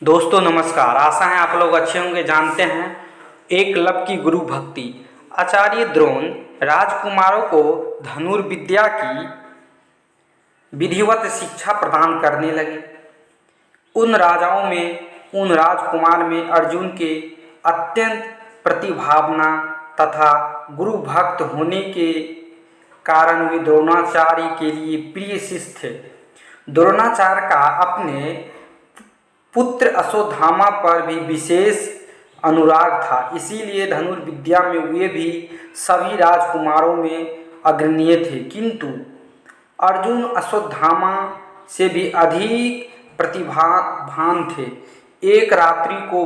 दोस्तों नमस्कार। आशा है आप लोग अच्छे होंगे। जानते हैं एकलव्य की गुरु भक्ति। आचार्य द्रोण राजकुमारों को धनुर्विद्या की विधिवत शिक्षा प्रदान करने लगे। उन राजकुमार में अर्जुन के अत्यंत प्रतिभावना तथा गुरु भक्त होने के कारण वे द्रोणाचार्य के लिए प्रिय शिष्य थे। द्रोणाचार्य का अपने पुत्र अश्वत्थामा पर भी विशेष अनुराग था, इसीलिए धनुर्विद्या में वे भी सभी राजकुमारों में अग्रणीय थे। किंतु अर्जुन अश्वत्थामा से भी अधिक प्रतिभावान थे। एक रात्रि को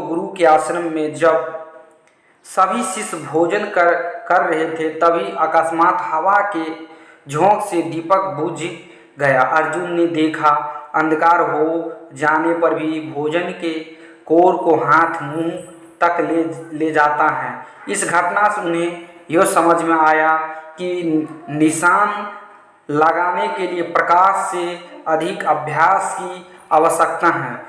गुरु के आश्रम में जब सभी शिष्य भोजन कर रहे थे, तभी अकस्मात हवा के झोंके से दीपक बुझ गया। अर्जुन ने देखा, अंधकार हो जाने पर भी भोजन के कोर को हाथ मुंह तक ले जाता है। इस घटना से उन्हें यह समझ में आया कि निशान लगाने के लिए प्रकाश से अधिक अभ्यास की आवश्यकता है,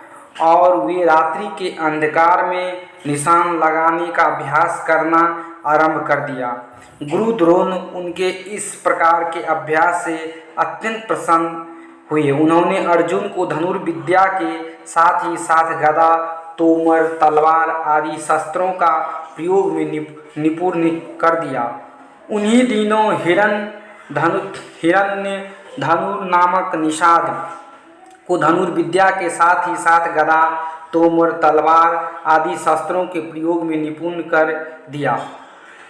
और वे रात्रि के अंधकार में निशान लगाने का अभ्यास करना आरंभ कर दिया। गुरु द्रोण उनके इस प्रकार के अभ्यास से अत्यंत प्रसन्न हुए। उन्होंने अर्जुन को धनुर्विद्या के साथ ही साथ गदा, तोमर, तलवार आदि शस्त्रों का प्रयोग में निपुण कर दिया। उन्हीं दिनों हिरण्य धनुर नामक निषाद को धनुर्विद्या के साथ ही साथ गदा, तोमर, तलवार आदि शस्त्रों के प्रयोग में निपुण कर दिया।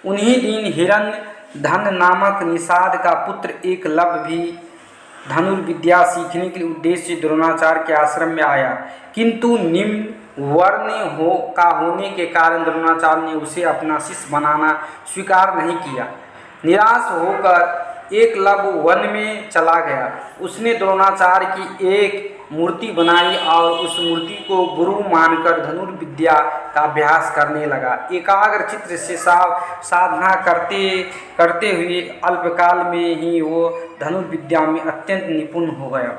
उन्हीं दिन हिरण्य धन नामक निषाद का पुत्र एकलव्य भी धनुर्विद्या सीखने के उद्देश्य से द्रोणाचार्य के आश्रम में आया, किंतु निम्न वर्ण होने के कारण द्रोणाचार्य ने उसे अपना शिष्य बनाना स्वीकार नहीं किया। निराश होकर एकलव्य वन में चला गया। उसने द्रोणाचार्य की एक मूर्ति बनाई और उस मूर्ति को गुरु मानकर धनुर्विद्या का अभ्यास करने लगा। एकाग्र चित्त से साधना करते हुए अल्पकाल में ही वो धनुर्विद्या में अत्यंत निपुण हो गया।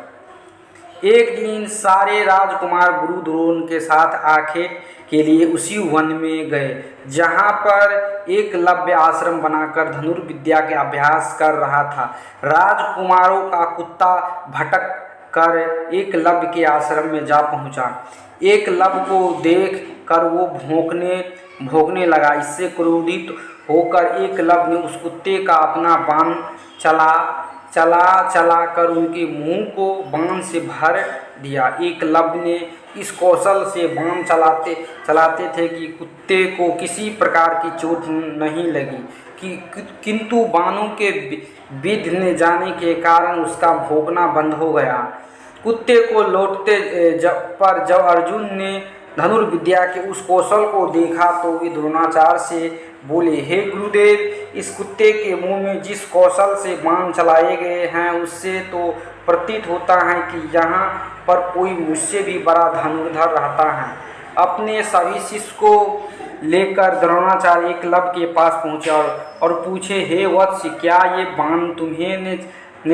एक दिन सारे राजकुमार गुरु द्रोण के साथ आखेट के लिए उसी वन में गए, जहाँ पर एकलव्य आश्रम बनाकर धनुर्विद्या के अभ्यास कर रहा था। राजकुमारों का कुत्ता भटक कर एकलव्य के आश्रम में जा पहुँचा। एकलव्य को देख कर वो भौंकने लगा। इससे क्रोधित होकर एकलव्य ने उस कुत्ते का अपना बाण चला कर उनके मुंह को बाण से भर दिया। एकलव्य ने इस कौशल से बाण चलाते थे कि कुत्ते को किसी प्रकार की चोट नहीं लगी, किंतु बाणों के बिधने जाने के कारण उसका भौंकना बंद हो गया। कुत्ते को लौटते जब अर्जुन ने धनुर्विद्या के उस कौशल को देखा तो वे द्रोणाचार्य से बोले, हे गुरुदेव, इस कुत्ते के मुंह में जिस कौशल से बाण चलाए गए हैं उससे तो प्रतीत होता है कि यहाँ पर कोई मुझसे भी बड़ा धनुर्धर रहता है। अपने सभी शिष्य को लेकर द्रोणाचार्य एकलव्य के पास पहुँचे और पूछे, हे वत्स, क्या ये बाण तुम्हें ने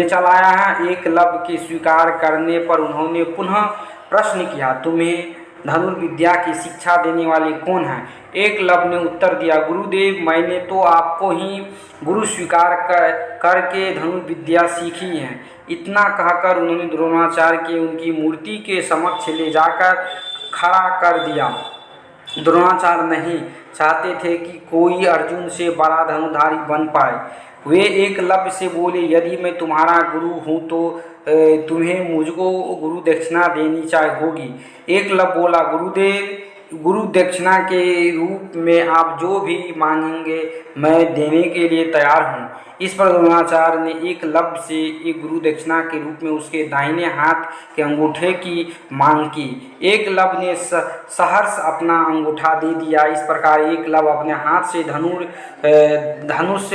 चलाया है? एकलव्य के स्वीकार करने पर उन्होंने पुनः प्रश्न किया, तुम्हें धनुर्विद्या की शिक्षा देने वाले कौन हैं? एकलव्य ने उत्तर दिया, गुरुदेव, मैंने तो आपको ही गुरु स्वीकार करके धनुर्विद्या सीखी है। इतना कहकर उन्होंने द्रोणाचार्य के उनकी मूर्ति के समक्ष ले जाकर खड़ा कर दिया। द्रोणाचार्य नहीं चाहते थे कि कोई अर्जुन से बड़ा धनुर्धारी बन पाए। वे एकलव्य से बोले, यदि मैं तुम्हारा गुरु हूँ तो तुम्हें मुझको गुरु दक्षिणा देनी होगी। एकलव्य बोला, गुरुदेव, गुरु दक्षिणा के रूप में आप जो भी मांगेंगे मैं देने के लिए तैयार हूँ। इस पर द्रोणाचार्य ने एकलव्य से एक गुरु दक्षिणा के रूप में उसके दाहिने हाथ के अंगूठे की मांग की। एकलव्य ने सहर्ष अपना अंगूठा दे दिया। इस प्रकार एकलव्य अपने हाथ से धनुष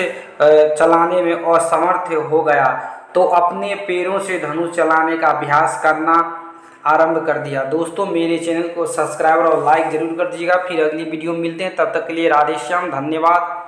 चलाने में असमर्थ हो गया तो अपने पैरों से धनुष चलाने का अभ्यास करना आरंभ कर दिया। दोस्तों, मेरे चैनल को सब्सक्राइब और लाइक जरूर कर दीजिएगा। फिर अगली वीडियो में मिलते हैं, तब तक के लिए राधे श्याम, धन्यवाद।